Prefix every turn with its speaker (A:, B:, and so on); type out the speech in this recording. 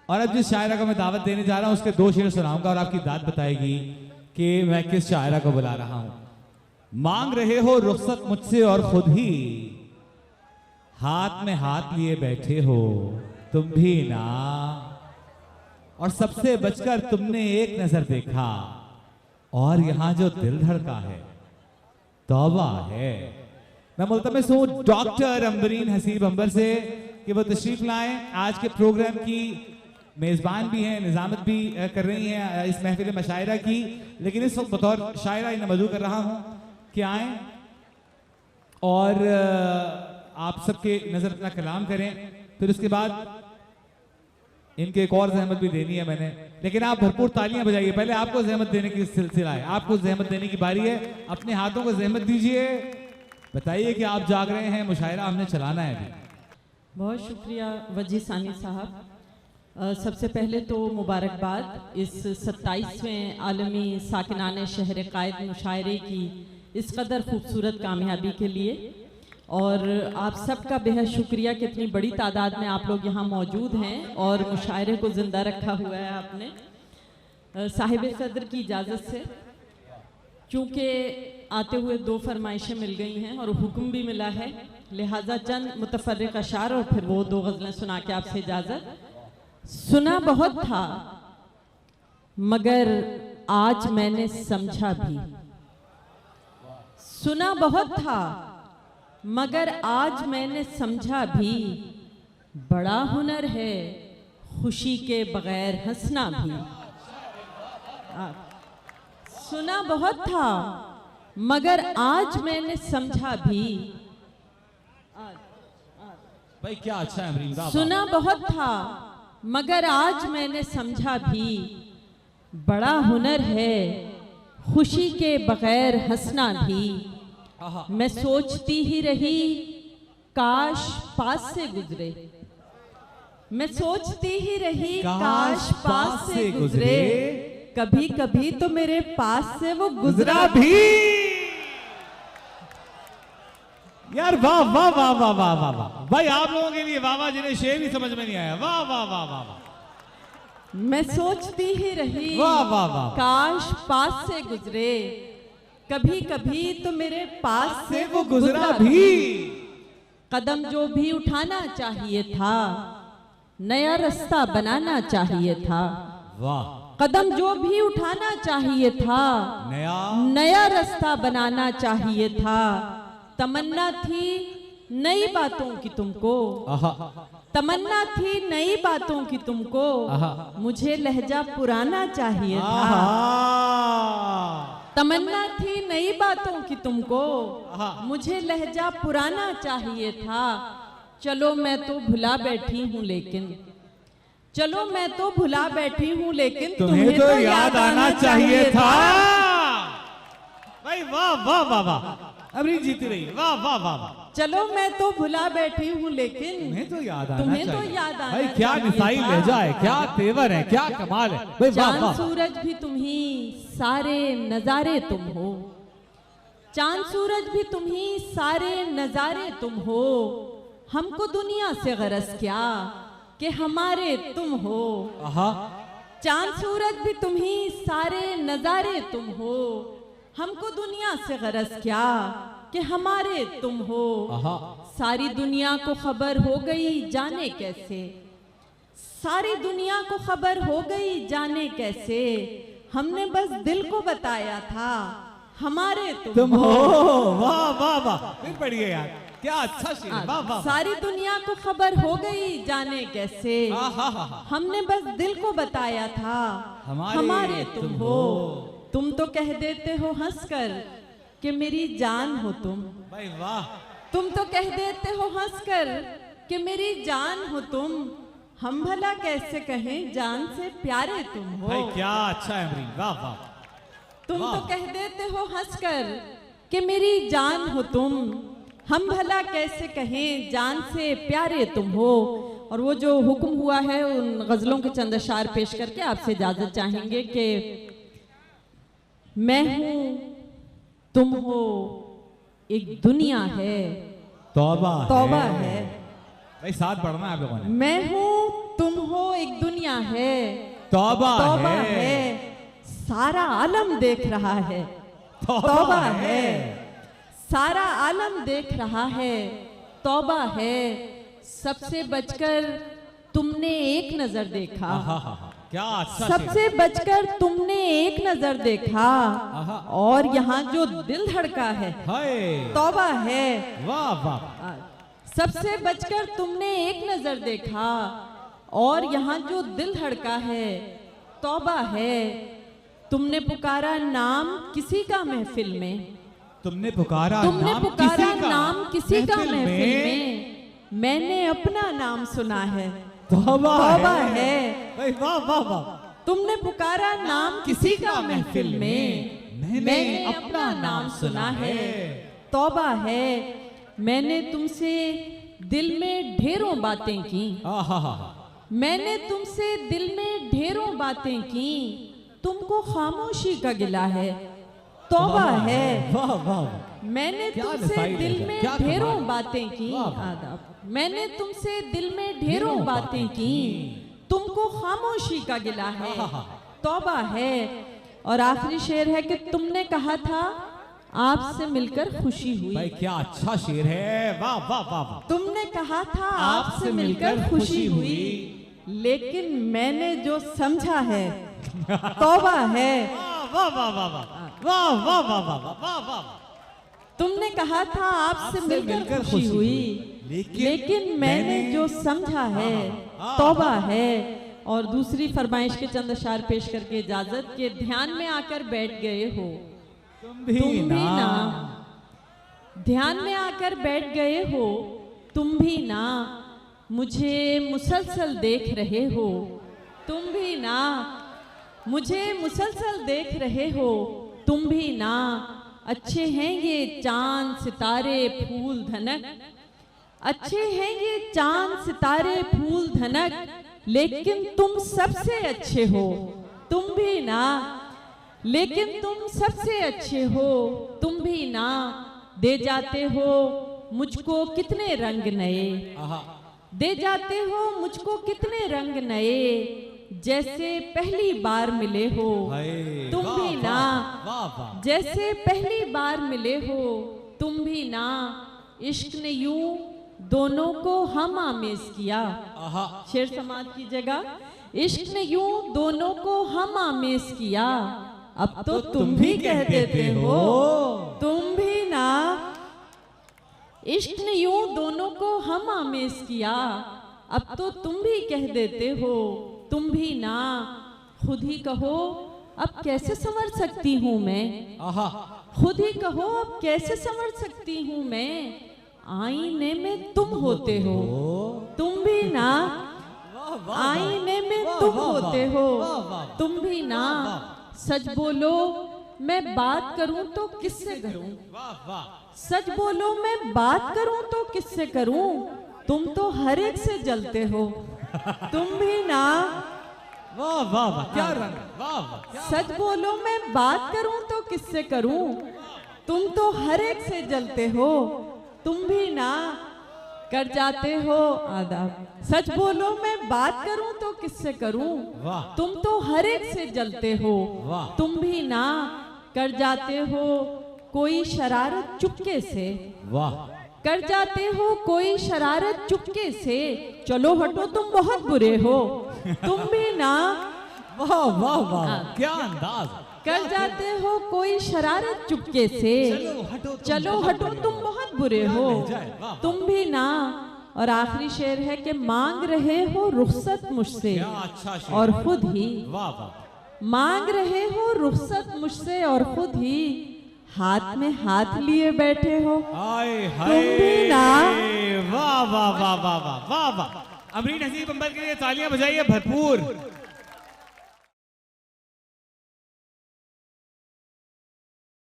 A: और अब जिस शायरा को मैं दावत देने जा रहा हूं उसके 2 शेर सुनाऊंगा और आपकी दाद बताएगी कि मैं किस शायरा को बुला रहा हूं। मांग रहे हो रुखसत मुझसे और खुद ही हाथ में हाथ लिए बैठे हो तुम भी ना, और सबसे बचकर तुमने एक नजर देखा और यहां जो दिल धड़का है तौबा है। मैं मुल्तमिस हूं डॉक्टर अंबरीन हसीब अंबर से कि वो तशरीफ लाएं। आज के प्रोग्राम की मेज़बान भी हैं, निज़ामत भी कर रही हैं इस महफिल मशायरा की, लेकिन इस वक्त बतौर शायरा इन्हें मदऊ कर रहा हूं कि आएँ और आप सबके नज़र अपना कलाम करें। फिर उसके बाद इनके एक और जहमत भी देनी है मैंने, लेकिन आप भरपूर तालियां बजाइए। पहले आपको जहमत देने की सिलसिला है, आपको जहमत देने की बारी है। अपने हाथों को जहमत दीजिए, बताइए कि आप जाग रहे हैं, मुशायरा हमने चलाना है अभी।
B: बहुत शुक्रिया वजी सानी साहब। सबसे पहले तो मुबारकबाद इस 27वें आलमी साकिनाने शहर कायद मुशायरे की इस कदर खूबसूरत कामयाबी के लिए, और आप सबका बेहद शुक्रिया कि इतनी बड़ी तादाद में आप लोग यहाँ मौजूद हैं और मुशायरे को ज़िंदा रखा हुआ है आपने। साहिब सदर की इजाज़त से, चूँकि आते हुए 2 फरमाइशें मिल गई हैं और हुक्म भी मिला है, लिहाजा चंद मुतफर्रिक अशार और फिर वो 2 गज़लें सुना के आपसे इजाज़त। सुना बहुत था मगर आज मैंने समझा भी, सुना बहुत था मगर आज मैंने समझा भी, बड़ा हुनर है खुशी के बगैर हंसना भी। सुना बहुत था मगर आज मैंने समझा भी,
A: भाई क्या अच्छा है अमरीन साहब।
B: सुना बहुत था मगर आज मैंने समझा भी, बड़ा हुनर है खुशी के बगैर हंसना भी। मैं सोचती ही रही काश पास से गुजरे, मैं सोचती ही रही काश पास से गुजरे, कभी कभी तो मेरे पास से वो गुजरा भी।
A: यार वाह वाह वाह वाह वाह वाह वाह भाई, आप लोगों के लिए वाह वाह जिन्हें शेर ही समझ में नहीं आया। वाह वाह वाह वाह वाह।
B: मैं सोचती ही रही
A: वाह वाह वाह,
B: काश पास से गुजरे, कभी कभी तो मेरे पास से वो
A: गुजरा भी।
B: कदम जो भी उठाना चाहिए था नया रास्ता बनाना चाहिए था।
A: वाह।
B: कदम जो भी उठाना चाहिए था नया रास्ता बनाना चाहिए था। तमन्ना थी नई बातों की तुमको, तमन्ना थी नई बातों की तुमको, मुझे लहजा पुराना चाहिए था। तमन्ना थी नई बातों की तुमको, मुझे लहजा पुराना चाहिए था। चलो मैं तो भुला बैठी हूँ लेकिन, चलो मैं तो भुला बैठी हूँ लेकिन
A: तुम्हें तो याद आना चाहिए था। भाई वाह वाह वाह वाह, अमरीन जीती रही है। वाह वाह वाह वाह।
B: चलो मैं तो भुला बैठी हूँ लेकिन
A: तुम्हें तो याद आना
B: तुम्हें
A: चाहिए।
B: तो याद आना
A: भाई क्या निसाई लहजा है, क्या तेवर है, क्या कमाल है। भाई वाह
B: चांद
A: वाह।
B: सूरज भी तुम ही सारे नजारे तुम हो, चांद सूरज भी तुम ही सारे नजारे तुम हो। हमको दुनिया से गरज क्या कि हमारे तुम हो। चांद सूरज भी तुम ही सारे नजारे तुम हो, हमको दुनिया से गरज क्या कि हमारे तुम हो। सारी दुनिया को खबर हो गई जाने कैसे, सारी दुनिया को खबर हो गई जाने कैसे, हमने बस दिल को बताया था हमारे तुम हो।
A: वाह वाह वाह, फिर पढ़िए यार, क्या अच्छा शेर। वाह वाह।
B: सारी दुनिया को खबर हो गई जाने कैसे, हमने बस दिल को बताया था हमारे तुम हो। तुम तो कह देते हो हंसकर कि मेरी जान हो तुम।
A: भाई वाह।
B: तुम तो कह देते हो हंसकर कि मेरी जान हो तुम, हम भला कैसे कहें जान से प्यारे तुम हो।
A: भाई क्या अच्छा है अमरीन। वाह वाह।
B: तुम तो कह देते हो हंसकर कि मेरी जान हो तुम, हम भला कैसे कहें जान से प्यारे तुम हो। और वो जो हुक्म हुआ है उन गजलों के चंद अशार पेश करके आपसे इजाजत चाहेंगे कि मैं हूं तुम हो एक दुनिया है
A: तौबा
B: तौबा है।
A: भाई साथ पढ़ना है आप लोगों ने।
B: मैं हूं तुम हो हो एक दुनिया है,
A: तौबा
B: तौबा
A: है,
B: है, सारा आलम देख रहा है,
A: तौबा
B: तौबा
A: है,
B: है, सारा आलम देख रहा है, तौबा है, सबसे बचकर तुमने एक नजर देखा,
A: आहा, क्या अच्छा
B: सबसे बचकर तुमने एक नजर देखा,
A: आहा।
B: और यहाँ जो दिल धड़का है,
A: हाय,
B: तौबा है,
A: वाह वाह,
B: सबसे बचकर तुमने एक नजर देखा, और यहाँ जो दिल धड़का है, तौबा है, तुमने पुकारा नाम किसी का महफिल में,
A: तुमने पुकारा
B: नाम किसी का महफिल में, मैंने अपना नाम सुना है,
A: तौबा
B: तौबा है,
A: भाई, वाह वाह वाह,
B: तुमने पुकारा नाम किसी का महफिल में, मैंने अपना नाम सुना है, तौबा है, मैंने तुमसे दिल में ढेरों बातें की,
A: आहा,
B: मैंने तुमसे दिल में ढेरों बातें की, तुमको खामोशी का गिला है, तौबा है,
A: वाह वाह,
B: मैंने
A: क्या
B: तुमसे
A: नसाई
B: दिल
A: है,
B: में
A: क्या
B: ढेरों
A: कमाल।
B: बातें की,
A: वाह, वाह।
B: आदाब, मैंने तुमसे दिल में ढेरों बातें की, तुमको खामोशी का गिला है, तौबा है, और आखिरी शेर है कि तुमने कहा था आपसे मिलकर खुशी हुई,
A: भाई क्या अच्छा शेर है, वाह वाह वाह वाह,
B: तुमने कहा था आपसे मिलकर खुशी हुई, लेकिन मैंने जो समझा है, तौबा है,
A: वाह वाह वाह वाह वाह वाह वाह वाह वाह वाह वाह,
B: तुमने कहा था आपसे मिलकर खुशी हुई, लेकिन मैंने जो समझा है, तौबा है, और दूसरी फरमाइश के चंद अशार पेश करके इजाजत के ध्यान में आकर बैठ गए हो,
A: तुम
B: तुम भी ना, ध्यान में आकर बैठ गए हो, तुम भी ना, मुझे मुसलसल देख रहे हो, तुम भी ना, मुझे मुसलसल देख रहे हो, तुम भी ना, अच्छे हैं ये चांद सितारे फूल धनक, अच्छे हैं ये चांद सितारे फूल धनक, लेकिन तुम सबसे अच्छे हो, तुम भी ना, लेकिन तुम सबसे अच्छे हो, तुम भी ना, दे जाते हो मुझको कितने रंग नए, दे जाते हो मुझको कितने रंग नए, जैसे पहली बार मिले हो, तुम भी ना, जैसे पहली बार मिले हो, तुम भी ना, इश्क ने यूं दोनों को हम आमेज किया, शेर समाज की जगह, इश्क ने यूं दोनों को हम आमेज किया, अब तो तुम भी कह देते हो, तुम भी ना, इश्क ने यूं दोनों को हम आमेज किया, अब तो तुम भी कह देते हो, तुम भी ना, खुद ही कहो अब कैसे संवर सकती हूँ मैं, खुद ही कहो अब कैसे संवर सकती हूँ मैं, आईने में तुम होते हो, तुम भी ना, आईने में तुम होते हो, तुम भी ना, सच बोलो मैं बात करूं तो किससे करूं, सच बोलो मैं बात करूं तो किससे करूं, तुम तो हर एक से जलते हो, तुम भी ना,
A: वाह वाह वाह, क्या रंग, वाह वाह,
B: सच बोलो मैं बात करूं तो किससे करूं, तुम तो हर एक से जलते हो, तुम भी ना, कर जाते हो आदाब, सच बोलो मैं बात करूं तो किससे करूं, तुम तो हर एक से जलते हो, तुम भी ना, कर जाते हो कोई शरारत चुपके से,
A: वाह,
B: कर जाते हो कोई शरारत चुपके से, चलो हटो तुम बहुत बुरे हो, तुम भी ना,
A: वाह वाह वाह, क्या अंदाज,
B: कर जाते हो कोई शरारत चुपके से, चलो हटो तुम बहुत बुरे हो, तुम भी ना, और आखिरी शेर है कि मांग रहे हो रुखसत मुझसे और खुद ही, मांग रहे हो रुखसत मुझसे और खुद ही हाथ में हाथ लिए बैठे हो, तुम भी ना,
A: वाह वाह वाह वाह वाह वाह, अमरीन हसीब अंबर के लिए तालियां बजाइए भरपूर।